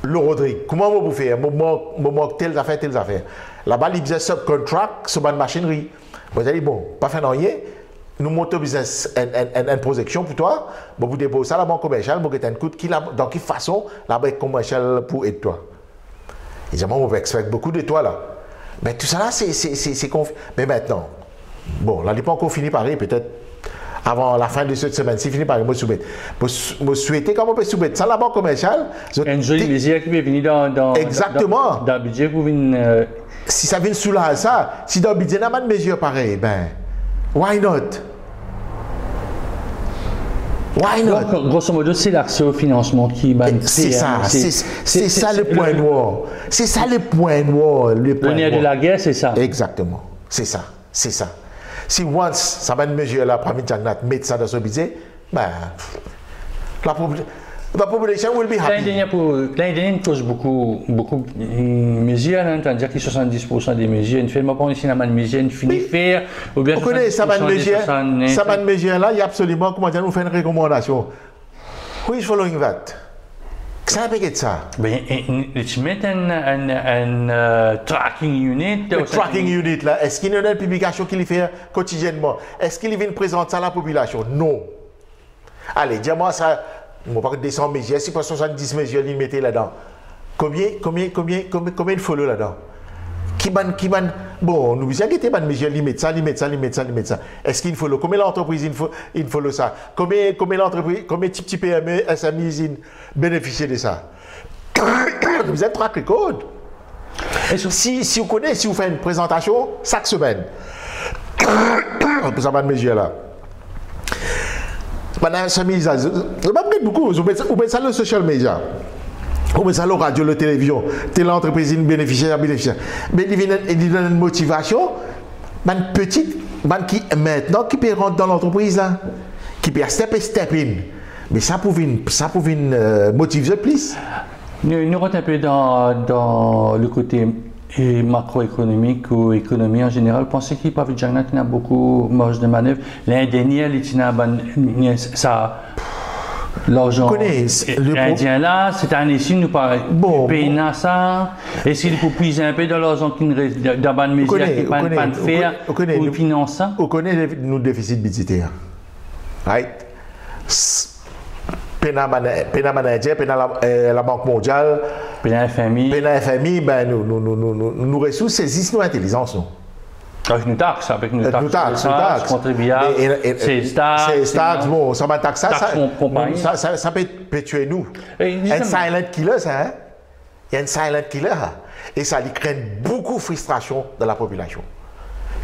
Speaker 2: le Rodrigue. Comment on peut faire? Je manque telles affaires. Là-bas, il faisait subcontract sur une machinerie. Vous allez bon, pas faire rien. Nous montons business une projection pour toi. Vous déposez ça à la banque commerciale, vous avez un coup dans quelle façon la banque commerciale pour aider toi. Évidemment, on va expecter beaucoup de toi là. Mais tout ça là, c'est confiant. Mais maintenant, bon, là, il n'est pas encore fini par peut-être avant la fin de cette semaine. C'est fini par moi soumettre. Je souhaiter comment on peut soumettre ça à la banque commerciale.
Speaker 3: Une jolie mesure qui peut venir dans le budget pour venir.
Speaker 2: Si ça vient sous là, ça, si dans le budget, il y a une mesure pareille, ben, why not? Why not?
Speaker 3: Grosso modo, c'est l'accès au financement qui va.
Speaker 2: C'est ça le point noir. C'est ça le point noir.
Speaker 3: Le nerf de la guerre, c'est ça.
Speaker 2: Exactement. C'est ça. Si once ça va une mesure là, Pramit Jagnat, mettre ça dans ce budget, ben, la population will be happy.
Speaker 3: L'année dernière, cause beaucoup de mesures, c'est-à-dire que 70% des mesures, une fois pas ici, une mesure, une finit faire, ou bien.
Speaker 2: Vous connaissez ça va une mesure là, il y a absolument, comment dire, nous fait une recommandation. Who is following that? Ça peut être ça.
Speaker 3: Ben, tu mets un tracking unit.
Speaker 2: Le tracking unit là, est-ce qu'il y a une publication qu'il fait quotidiennement? Est-ce qu'il vient présenter ça à la population? Non. Allez, dis-moi ça. Je ne vais pas descendre mes mesures. Si pas 70 mesures, ils mettent là-dedans. Combien de follow là-dedans? Bon, nous disons qu'il y a des mesures, ils mettent ça. Est-ce qu'il follow? Combien d'entreprises ils follow ça? Combien de petits PME, SME, ils bénéficient de ça? Vous êtes track record. Si vous connaissez, si vous faites une présentation, chaque semaine, pour ça, une mesure là. Pendant ce message, je m'appelle beaucoup. Vous mettez ça sur le social media. Vous mettez ça sur la radio, la télévision. Telle entreprise bénéficiaire. Mais il donne une motivation. Une petite, qui maintenant qui peut rentrer dans l'entreprise là, qui peut step in. Mais ça pouvait motiver plus.
Speaker 3: Nous rentrons un peu dans le côté macroéconomique ou économie en général. Pensez qu'il n'y a pas beaucoup de marge de manœuvre. L'année dernière, ça, l'argent indien là, cette année-ci, nous payons ça. Est-ce qu'il faut puiser un peu dans l'argent qui nous reste dans la mesure qui n'est pas de faire pour financer ça?
Speaker 2: On connaît nos déficits budgétaires. Right? Pena Manager, Pena la Banque mondiale,
Speaker 3: Pena
Speaker 2: FMI, ben nous ressources saisissent nos intelligences.
Speaker 3: Avec nos taxes, contribuables, c'est taxes,
Speaker 2: bon, ça va taxer ça peut tuer nous. Un silent killer, ça, hein? Il y a un silent killer, et ça lui crée beaucoup de frustration dans la population.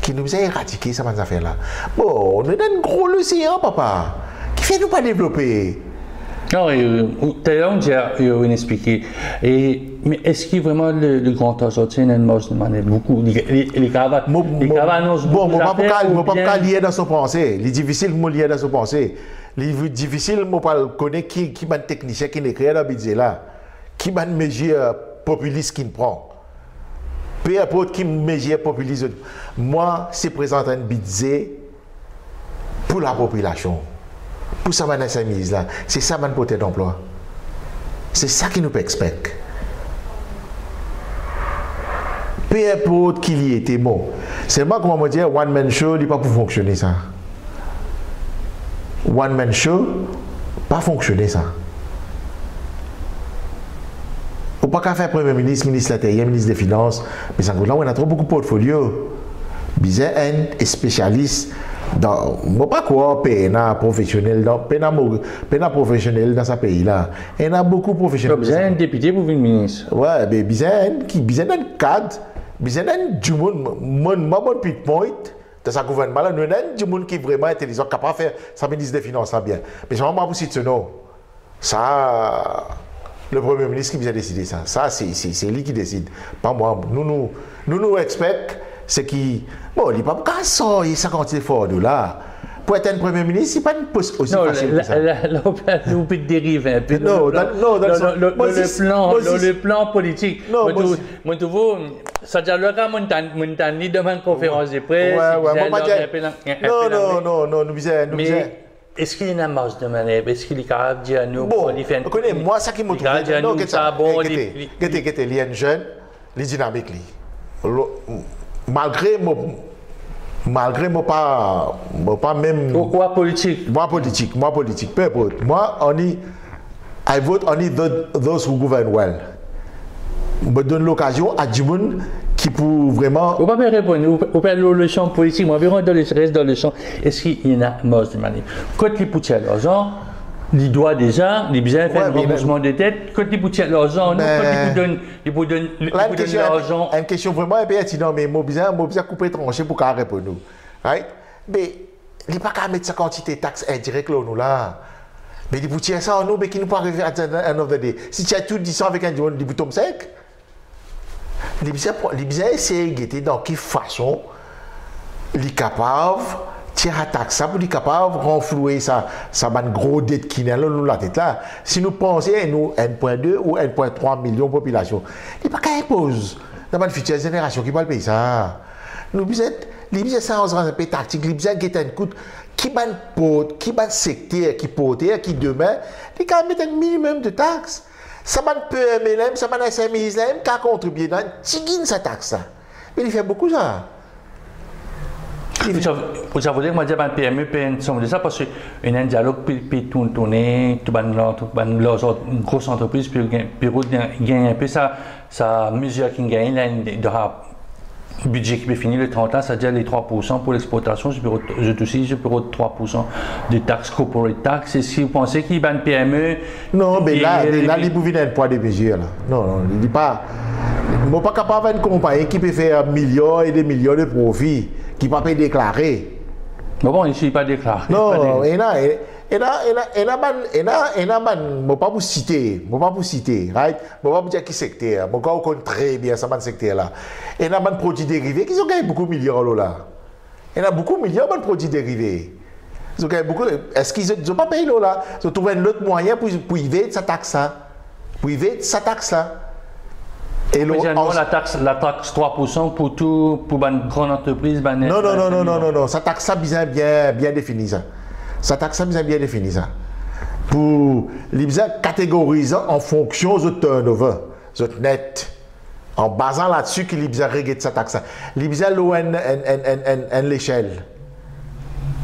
Speaker 2: Qui nous a éradiqué ces affaires-là. Bon, on est dans une grosse leçon, papa. Qui fait nous pas développer?
Speaker 3: Non, tout à l'heure, on a expliqué. Mais est-ce qu'il y a vraiment le grand âge de une marge de manœuvre? Beaucoup. Les caves annoncent beaucoup.
Speaker 2: Bon, je ne peux pas lier dans son pensée. Il est difficile de lier dans son pensée. Il est difficile de connaître qui est un technicien qui écrit dans le budget là. Qui est une mesure populiste qu'il prend. Peu importe qui mesure populiste. Moi, c'est présenter un budget pour la population. Pour ça, c'est ça mon côté d'emploi. C'est ça qui nous peut expecter. Peu importe qui y était bon. C'est moi comment me dire one man show, il n'est pas pour fonctionner ça. One man show, pas fonctionner ça. On ne peut pas faire Premier ministre, ministre de l'Intérieur, ministre des Finances, mais ça là on a trop beaucoup de portfolios. Bizarre et spécialiste. Dans, moi pas quoi, PNA professionnel dans PNA professionnel dans ce pays-là. Il y a beaucoup de professionnels.
Speaker 3: Vous avez un député pour une ministre.
Speaker 2: Ouais, mais vous avez un cadre, vous avez un du monde, mon point, de sa gouvernement, nous avons du monde qui est vraiment intelligent, capable de faire sa ministre des Finances bien. Mais je ne vais pas vous citer non. Ça, le Premier ministre qui vient décider ça. Ça, c'est lui qui décide. Pas moi. Nous experts, c'est qui. Bon, il n'est pas qu'à ça, il 50 efforts de là. Pour être un Premier ministre, ce n'est pas une poste aussi facile que ça.
Speaker 3: Là, on peut dériver un peu. Le plan politique. Moi, tu vois, ça dit alors quand Montani demande conférence de presse.
Speaker 2: Non, nous disons.
Speaker 3: Est-ce qu'il y a une masse de manœuvre? Est-ce qu'il est capable de dire à nous?
Speaker 2: Bon, moi, ça qui m'a trouvé. Non, il y a un jeune, il est dynamique. Malgré moi pas même
Speaker 3: quoi politique
Speaker 2: moi politique peu importe moi I vote only those who govern well me donne l'occasion à du monde qui pour vraiment
Speaker 3: vous pas me répondre vous parlez le champ politique moi environ dans le champ est-ce qu'il y en a masse de manip quand les poutiers l'argent il doit déjà, il bien faire un remboursement de dette. Quand il poutier l'argent, quand il vous donne l'argent.
Speaker 2: Une question vraiment pertinente, mais moi bien couper trancher pour qu'elle réponde nous. Right? Mais il n'est pas qu'à mettre sa quantité de taxes indirectes là, nous là. Mais il poutier ça en nous, mais qui nous peut arriver à un autre day. Si tu as tout dit ça avec un dion, il bouton sec. Il bien essayer de guetter dans quelle façon il est capable. Tirer à taxe pour être capable de renflouer sa gros dette qui est là, la tête là. Si nous pensons à nous 1,2 ou 1,3 millions de population, il n'y a pas qu'à imposer dans la future génération qui va le payer ça. Nous besoin ça on un peu tactique, nous besoin de un coup qui va secteur qui porter qui demain, il faut mettre un minimum de taxes. Ça va permettre ça va SMI là, qui contribuer dans tigine sa taxe. Mais il fait beaucoup ça.
Speaker 3: Vous savez que moi, je vais PME de ça parce qu'il y a un dialogue puis tourner, tout une grosse entreprise, puis gagner un peu sa mesure qui gagne, le budget qui est fini le 30 ans, c'est-à-dire les 3% pour l'exportation, je peux 3% de taxes corporate tax. Et si vous pensez qu'il y a une PME.
Speaker 2: Non, mais là, il peut venir un poids de mesure. Non, il n'est pas. Je ne suis pas capable d'une compagnie qui peut faire millions et des millions de profits. Qui ne peut pas déclarer.
Speaker 3: Bon, ici, il n'est pas déclaré.
Speaker 2: Non, il ne pas vous citer, right? Je ne pas vous dire qui secteur, je connais très bien ce secteur-là. Il y a des produits dérivés qui ont gagné beaucoup de millions là. Il y a beaucoup de millions de produits dérivés. Ils ont gagné beaucoup. Est-ce qu'ils n'ont pas payé là? Ils ont trouvé un autre moyen pour éviter sa taxe là.
Speaker 3: Et la taxe 3% pour une grande entreprise.
Speaker 2: Non. Ça taxe ça bien défini ça. Pour les catégoriser en fonction de turnover, de net. En basant là-dessus qu'il y a régler sa taxe. Il y a l'échelle.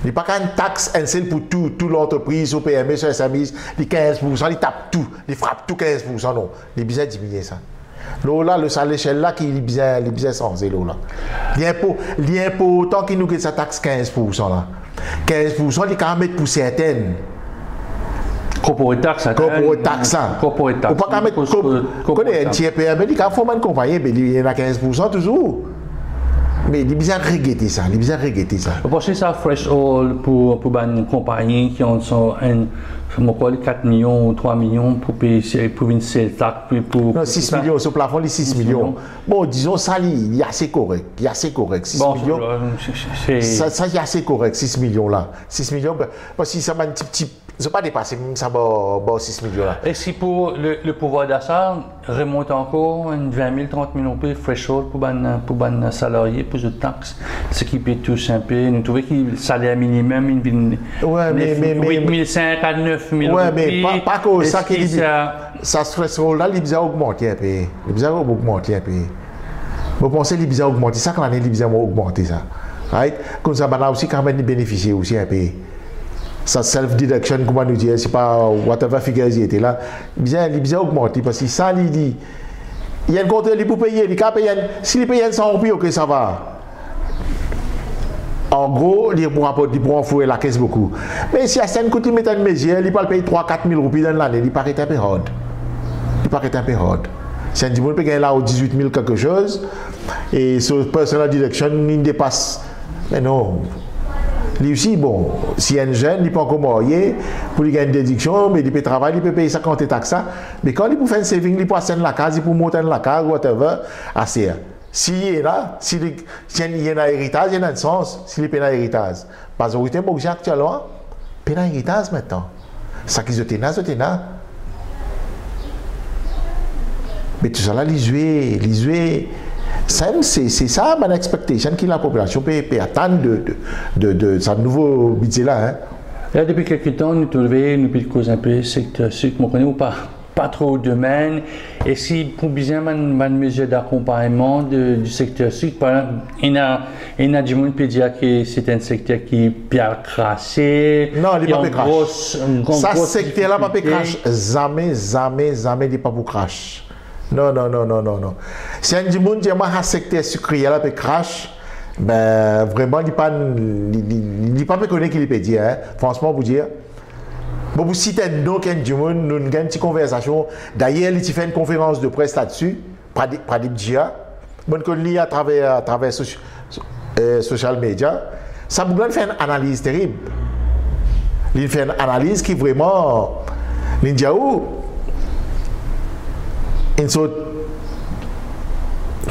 Speaker 2: Il n'y a pas qu'une taxe un seul pour toute l'entreprise, au PME, sur SMI, les 15%, il tape tout, il frappe tout 15%. Non, il y a diminuer ça. Là, l'échelle là qui est bien censé là. L'impôt, tant qu'il nous get sa taxe 15% là. 15%, il quand même mettre pour certaines.
Speaker 3: Corporate tax.
Speaker 2: Corporate tax. Ou pas quand mettre. Connais un tiers PME, il faut une compagnie, mais il y en a 15% toujours. Mais il est bien regretté ça.
Speaker 3: Vous pensez ça fresh all pour une compagnie qui ont 4 millions ou 3 millions pour une seule taxe.
Speaker 2: Non, 6 millions, ce plafond, les 6 millions. Bon, disons ça, il est assez correct. 6 millions. Ça, il est assez correct, 6 millions là. 6 millions, parce que ça va un petit. Je ne vais pas dépasser ça va 6 millions là.
Speaker 3: Et si pour le pouvoir d'achat remonte encore 20 000, 30 000 euros threshold pour un salarié, pour de taxes, ce qui peut toucher un peu. Nous trouvons que le salaire minimum, il 8 500 à 9 000 euros.
Speaker 2: Oui, mais pas que ça qui dit. Ça threshold là, il a augmenté un peu. Je pense qu'il a augmenté. Ça, l'année, il a augmenté ça. Right? Comme ça, on a aussi quand même bénéficié aussi un peu. Ça self-deduction, comment nous dire, c'est pas whatever figure il était là, il a augmenté parce que ça, il dit, il y a un compte, il peut payer, s'il paye 100 euros, ok, ça va. En gros, il pourra enfouer la caisse beaucoup. Mais si à 5 coups, il met une mesure, il peut payer 3-4 000 euros dans l'année, il paraît un peu hard. Si un dimanche peut gagner là au 18 000 quelque chose, et sur personal deduction, il dépasse Mais non. Lui aussi, bon, si un jeune, il peut encore marier, pour lui gagner une déduction, mais il peut travailler, il peut payer 50 taxes. Mais quand il peut faire un saving, il peut asseoir la case, il peut monter la case, whatever, assez. S'il est là, s'il y a un héritage, il y a un sens, s'il est un héritage. Parce que vous êtes actuellement, il y a un héritage maintenant. Ça qui est là, c'est là. Mais tout ça là, les jouer. C'est ça mon expectation que la population peut attendre de ce nouveau budget là. Hein.
Speaker 3: Là, depuis quelques temps, nous causer un peu secteur sud, on connaît ou pas trop de domaine. Et si pour bien une mesure d'accompagnement du secteur sud, par exemple, il y a du monde qui peut dire que c'est un secteur qui est bien crassé.
Speaker 2: Non, il n'est pas crash. Ça, secteur là, pas crash. Jamais, il n'est pas pour crash. Non. Si un monde qui a un secteur sucré là peut crash, ben vraiment il pas connaître qu'il peut dire. Hein. Franchement, vous dire. Bon, vous citez un nom qu'un monde, nous avons une petite conversation. D'ailleurs, il fait une conférence de presse là-dessus, Pradip Dia. Bon, qu'on lit à travers social media. Ça vous fait une analyse terrible. Il fait une analyse qui vraiment l'India où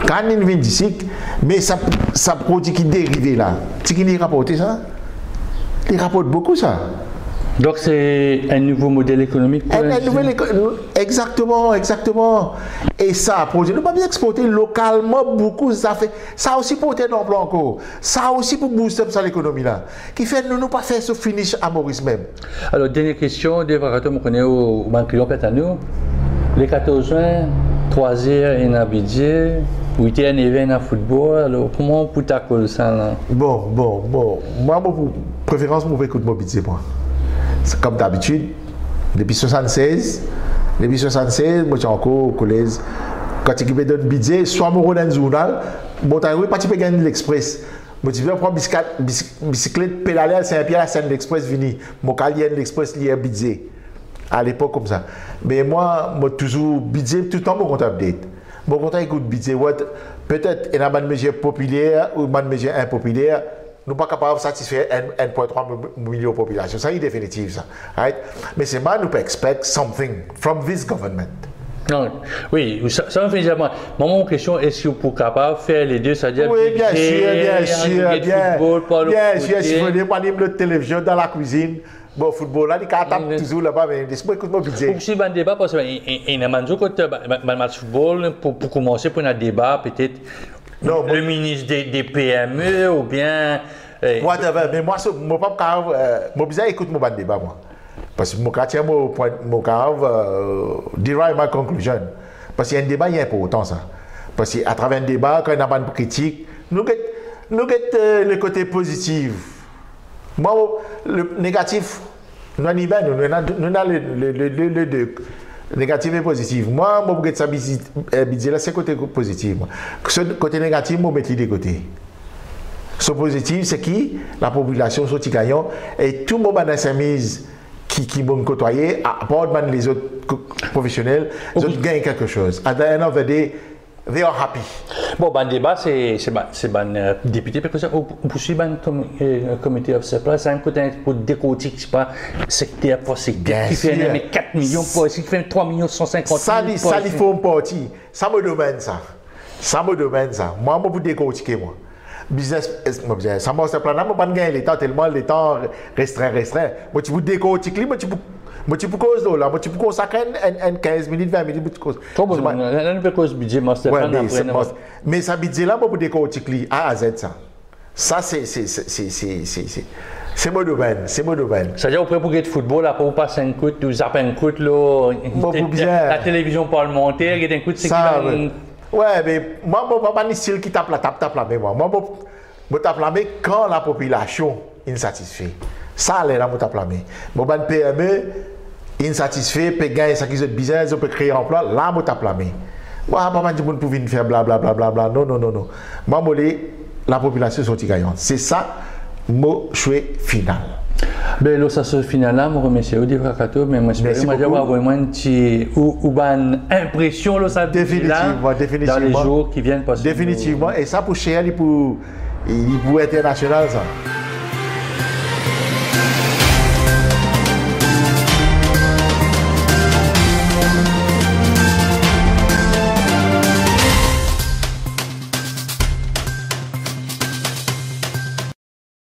Speaker 2: quand il vient d'ici, mais ça produit qui dérive là. C'est qui les rapporte ça? Il rapporte beaucoup ça.
Speaker 3: Donc c'est un nouveau modèle économique.
Speaker 2: Exactement. Et ça produit. Nous ne pouvons pas exporter localement beaucoup. Ça aussi pour être d'emploi encore. Ça aussi pour booster l'économie là. Qui fait nous ne pas faire ce finish à Maurice même.
Speaker 3: Alors dernière question, des vacances on connaît au Banque à nous. Les 14 juin, 3 heures en Abidjan, 8 heures en événement football. Alors, comment vous t'accorder ça là?
Speaker 2: Bon. Moi, pour préférence, je vais écouter mon budget. C'est comme d'habitude. Depuis 76, moi, je suis encore au collège. Quand il me donne un budget, soit je dans un journal, je ne peux gagner l'Express. Je vais prendre bicyclette, pédaler à Saint-Pierre, à Saint-Express, venir. Je vais l'Express, lié un budget. À l'époque comme ça. Mais moi toujours budget tout le temps mon compte update. Mon compte écoute budget peut-être il y a une mesure populaire ou une mesure impopulaire, nous pas capable de satisfaire 1,3 million de population. Ça est définitif ça. Right? Mais c'est moi nous peut expect something from this government.
Speaker 3: Non, oui, ça me fait dire, mon question, est-ce que vous êtes capable de faire les deux, c'est-à-dire
Speaker 2: oui, bien sûr, si vous voulez pas le télévision dans la cuisine. Bon, football, là, il tape toujours là-bas, mais laisse-moi écouter mon budget.
Speaker 3: Pour que un débat, parce qu'il y a un match football, pour commencer, pour un débat, peut-être le ministre des PME ou bien.
Speaker 2: Mais moi, mon budget, écoute mon débat, moi. Parce que mon quartier, mon derive my conclusion. Parce qu'il y a un débat, il y a important ça. Parce qu'à travers un débat, quand il y a une critique, nous avons le côté positif. Moi, le négatif, nous avons le deux. Négatif et positif. Moi, je ça là, c'est le côté positif. Ce côté négatif, je mets de côté. Ce positif, c'est qui? La population, sont gagnants. Et tout le monde dans sa mise qui m'ont côtoyé, à part les autres professionnels, les autres gagnent quelque chose. À the end of the day, they are happy.
Speaker 3: Bon, le débat, c'est député, parce que ça, pour un comité of supply, c'est un côté pour décortiquer, c'est pas secteur pour secteur, qui fait 4 millions, qui fait 3 millions 150 000.
Speaker 2: Ça, il faut un parti. Ça me demande ça. Moi, je peux décortiquer, moi. Business, ça m'a fait plan, je ne peux pas gagner le temps, tellement le temps restreint. Moi, tu peux décortiquer, moi, tu peux cause là, tu peux consacrer 15 minutes, 20 minutes.
Speaker 3: Comment on peut cause budget master plan après?
Speaker 2: Mais ça budget là, pour décortiquer A à Z ça. Ça c'est mon domaine,
Speaker 3: C'est-à-dire après pour être football, après vous passez un coup, vous zappez un coup là, la télévision parlementaire, il y a un coup de sécurité.
Speaker 2: Ouais, mais moi, je ne pas style qui tape la main. Moi, je tape la main quand la population est insatisfaite. Ça, c'est là, je tape la main. Moi, je PME insatisfait, peut gagner ce qui est business, on peut créer un emploi, là, je tape la main. Moi, je ne peux pas venir faire blablabla. Non. Moi, la population est gagnante. C'est ça, mon choix final.
Speaker 3: Ben, là, ça se final là, je remercie Audi Frakato, mais moi, j'espère que je vais vraiment une impression, là, ça
Speaker 2: définitivement.
Speaker 3: Dans les jours qui viennent.
Speaker 2: Définitivement, et ça pour Chéri, pour il est pour international ça.